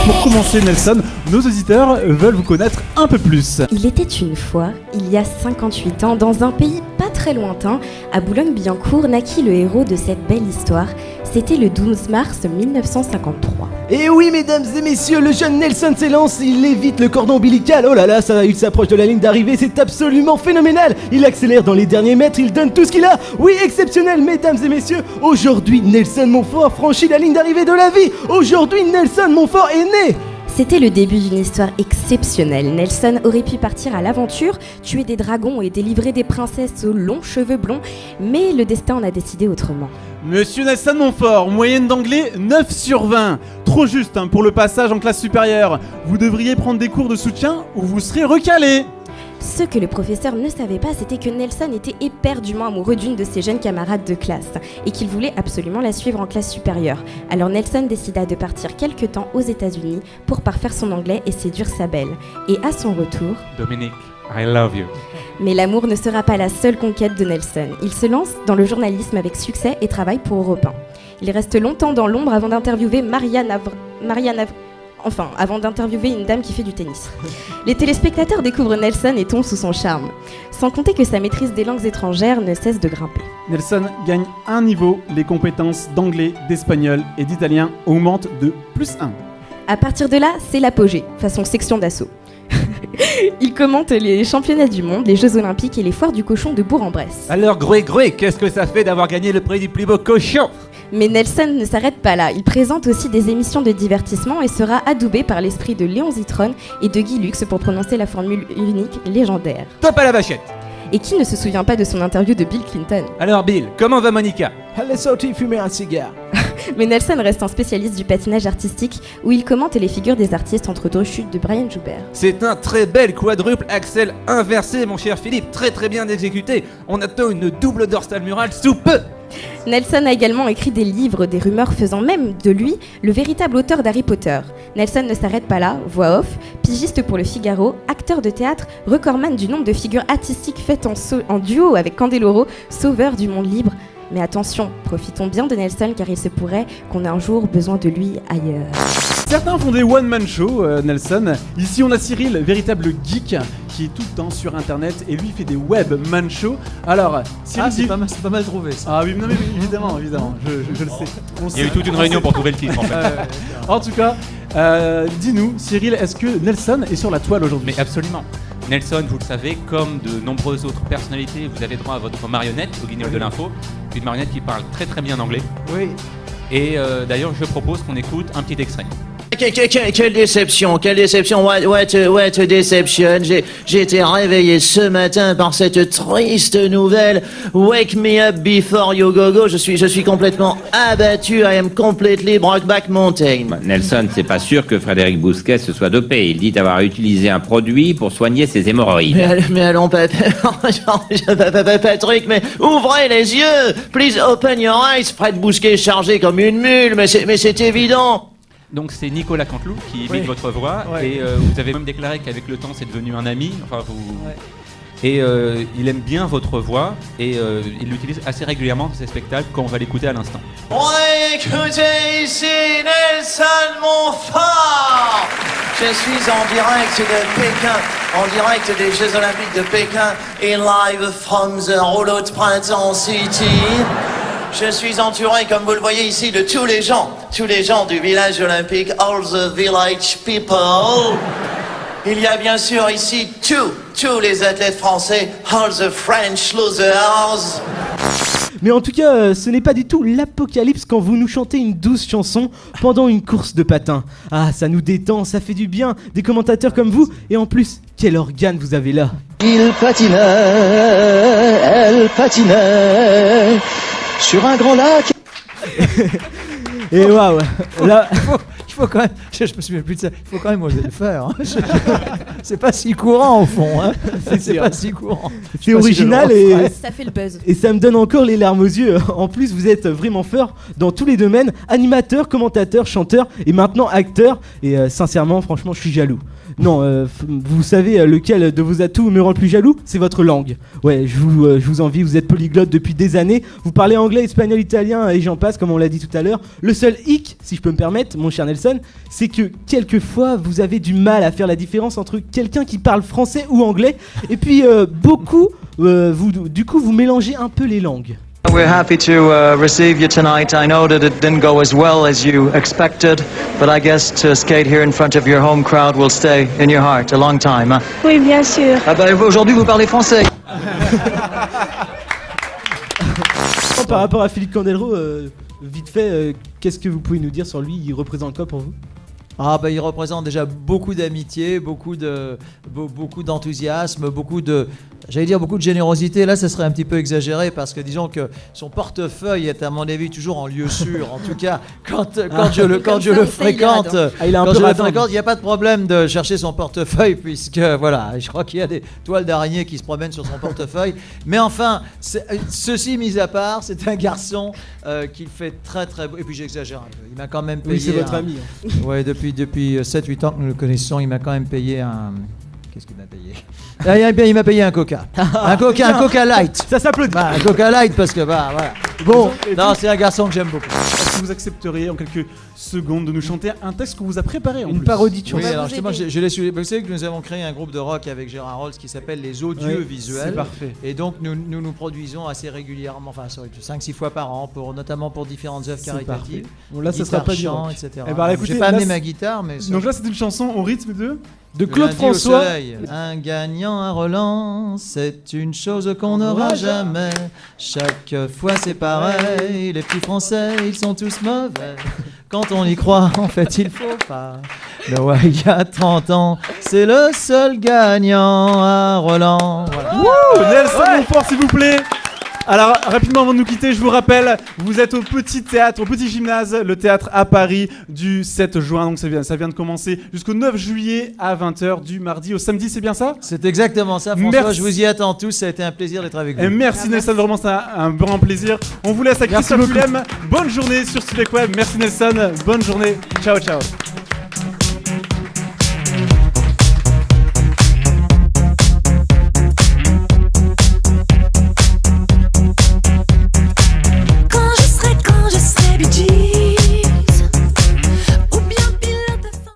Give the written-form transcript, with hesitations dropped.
Pour commencer, Nelson, nos auditeurs veulent vous connaître un peu plus. Il était une fois, il y a 58 ans, dans un pays pas très lointain, à Boulogne-Billancourt, naquit le héros de cette belle histoire. C'était le 12 mars 1953. Et oui, mesdames et messieurs, le jeune Nelson s'élance, il évite le cordon ombilical. Oh là là, il s'approche de la ligne d'arrivée, c'est absolument phénoménal. Il accélère dans les derniers mètres, il donne tout ce qu'il a. Oui, exceptionnel, mesdames et messieurs. Aujourd'hui, Nelson Montfort franchit la ligne d'arrivée de la vie. Aujourd'hui, Nelson Montfort est né. C'était le début d'une histoire exceptionnelle. Nelson aurait pu partir à l'aventure, tuer des dragons et délivrer des princesses aux longs cheveux blonds, mais le destin en a décidé autrement. Monsieur Nelson Montfort, moyenne d'anglais 9 sur 20. Trop juste pour le passage en classe supérieure. Vous devriez prendre des cours de soutien ou vous serez recalé. Ce que le professeur ne savait pas, c'était que Nelson était éperdument amoureux d'une de ses jeunes camarades de classe et qu'il voulait absolument la suivre en classe supérieure. Alors Nelson décida de partir quelque temps aux États-Unis pour parfaire son anglais et séduire sa belle. Et à son retour... Dominique, I love you. Mais l'amour ne sera pas la seule conquête de Nelson. Il se lance dans le journalisme avec succès et travaille pour Europe 1. Il reste longtemps dans l'ombre avant d'interviewer avant d'interviewer une dame qui fait du tennis. Les téléspectateurs découvrent Nelson et tombent sous son charme. Sans compter que sa maîtrise des langues étrangères ne cesse de grimper. Nelson gagne un niveau, les compétences d'anglais, d'espagnol et d'italien augmentent de +1. À partir de là, c'est l'apogée, façon section d'assaut. Il commente les championnats du monde, les Jeux Olympiques et les foires du cochon de Bourg-en-Bresse. Alors Groué, qu'est-ce que ça fait d'avoir gagné le prix du plus beau cochon ? Mais Nelson ne s'arrête pas là. Il présente aussi des émissions de divertissement et sera adoubé par l'esprit de Léon Zitrone et de Guy Lux pour prononcer la formule unique légendaire. Top à la vachette. Et qui ne se souvient pas de son interview de Bill Clinton ? Alors Bill, comment va Monica ? Elle est sortie fumer un cigare. Mais Nelson reste un spécialiste du patinage artistique où il commente les figures des artistes entre deux chutes de Brian Joubert. C'est un très bel quadruple axel inversé, mon cher Philippe, très bien exécuté. On attend une double dorsale murale sous peu. Nelson a également écrit des livres, des rumeurs faisant même de lui le véritable auteur d'Harry Potter. Nelson ne s'arrête pas là, voix off, pigiste pour le Figaro, acteur de théâtre, recordman du nombre de figures artistiques faites en duo avec Candeloro, sauveur du monde libre. Mais attention, profitons bien de Nelson car il se pourrait qu'on ait un jour besoin de lui ailleurs. Certains font des one-man show, Nelson. Ici, on a Cyril, véritable geek, qui est tout le temps sur internet et lui fait des web-man show. Alors, Cyril, c'est pas mal trouvé ça. Ah oui, non, mais évidemment, je le sais. Il y a eu toute une réunion pour trouver le titre en fait. En tout cas, dis-nous, Cyril, est-ce que Nelson est sur la toile aujourd'hui ? Mais absolument. Nelson, vous le savez, comme de nombreuses autres personnalités, vous avez droit à votre marionnette au Guignol de l'info. Une marionnette qui parle très bien anglais. Oui. Et d'ailleurs, je propose qu'on écoute un petit extrait. Quelle déception, what a deception. J'ai été réveillé ce matin par cette triste nouvelle. Wake me up before you go. Je suis complètement abattu. I am completely Brokeback Mountain. Nelson, c'est pas sûr que Frédéric Bousquet se soit dopé. Il dit avoir utilisé un produit pour soigner ses hémorroïdes. Mais allons, Patrick, mais ouvrez les yeux. Please open your eyes. Fred Bousquet chargé comme une mule, mais c'est évident. Donc c'est Nicolas Canteloup qui imite votre voix et vous avez même déclaré qu'avec le temps c'est devenu un ami. Et il aime bien votre voix et il l'utilise assez régulièrement dans ses spectacles quand on va l'écouter à l'instant. Écoutez ici Nelson Montfort. Je suis en direct de Pékin, en direct des Jeux Olympiques de Pékin et live from the rouleau de Printemps City. Je suis entouré, comme vous le voyez ici, de tous les gens du village olympique, all the village people. Il y a bien sûr ici tous les athlètes français, all the French losers. Mais en tout cas, ce n'est pas du tout l'apocalypse quand vous nous chantez une douce chanson pendant une course de patins. Ah, ça nous détend, ça fait du bien, des commentateurs comme vous, et en plus, quel organe vous avez là. Il patinait, elle patinait sur un grand lac. Et waouh, là... Il faut quand même, je me souviens plus de ça, il faut quand même oser le faire. Hein. C'est pas si courant au fond. Hein. C'est pas si courant. C'est original et ça fait le buzz. Et ça me donne encore les larmes aux yeux. En plus, vous êtes vraiment fort dans tous les domaines, animateur, commentateur, chanteur et maintenant acteur. Et sincèrement, franchement, je suis jaloux. Non, vous savez lequel de vos atouts me rend le plus jaloux? C'est votre langue. Ouais, je vous envie, vous êtes polyglotte depuis des années. Vous parlez anglais, espagnol, italien et j'en passe, comme on l'a dit tout à l'heure. Le seul hic, si je peux me permettre, mon cher Nelson, c'est que quelquefois vous avez du mal à faire la différence entre quelqu'un qui parle français ou anglais. Et puis vous mélangez un peu les langues. We're happy to receive you tonight. I know that it didn't go as well as you expected, but I guess to skate here in front of your home crowd will stay in your heart a long time. Hein? Oui, bien sûr. Ah bah, aujourd'hui, vous parlez français. Par rapport à Philippe Candelro, vite fait, qu'est-ce que vous pouvez nous dire sur lui? Il représente quoi pour vous? Ah bah il représente déjà beaucoup d'amitié, beaucoup d'enthousiasme, beaucoup de générosité. Là, ça serait un petit peu exagéré parce que disons que son portefeuille est à mon avis toujours en lieu sûr. En tout cas, quand je le fréquente, il n'y a pas de problème de chercher son portefeuille puisque voilà, je crois qu'il y a des toiles d'araignée qui se promènent sur son portefeuille. Mais enfin, ceci mis à part, c'est un garçon qui fait très très beau. Et puis j'exagère un peu. Il m'a quand même payé. Oui, c'est votre ami. Hein. Ouais, depuis 7-8 ans que nous le connaissons, il m'a quand même payé un... Qu'est-ce qu'il m'a payé? Il m'a payé un Coca. Un Coca Light. Ça s'applaudit. Un Coca Light parce que voilà. Bon, non, c'est un garçon que j'aime beaucoup. Est-ce que vous accepteriez en quelques secondes de nous chanter un texte qu'on vous a préparé en Une plus. parodie. Oui, alors justement, je l'ai su. Vous savez que nous avons créé un groupe de rock avec Gérard Rolls qui s'appelle Les Odieux Visuels. C'est parfait. Et donc nous produisons assez régulièrement, enfin 5-6 fois par an, notamment pour différentes œuvres caritatives. Bon, là, ça sera pas du chant, rock. etc. Eh ben, écoutez, j'ai pas là, amené ma guitare, mais... Donc là, c'est une chanson au rythme de Claude François. Un gagnant, un Roland, c'est une chose qu'on n'aura jamais. Chaque fois c'est pareil, les petits Français, ils sont tous mauvais. Quand on y croit, en fait, il faut pas. Noah, il y a 30 ans, c'est le seul gagnant à Roland. Voilà. Wouh, Nelson Montfort, s'il vous plaît. Alors, rapidement avant de nous quitter, je vous rappelle, vous êtes au Petit Théâtre, au Petit Gymnase, le théâtre à Paris, du 7 juin, donc ça vient de commencer, jusqu'au 9 juillet à 20h, du mardi au samedi, c'est bien ça? C'est exactement ça, François, merci. je vous y attends tous, ça a été un plaisir d'être avec vous. Et merci Nelson, vraiment c'est un grand plaisir. On vous laisse avec Christophe Willem, bonne journée sur Studek Web, merci Nelson, bonne journée, ciao ciao.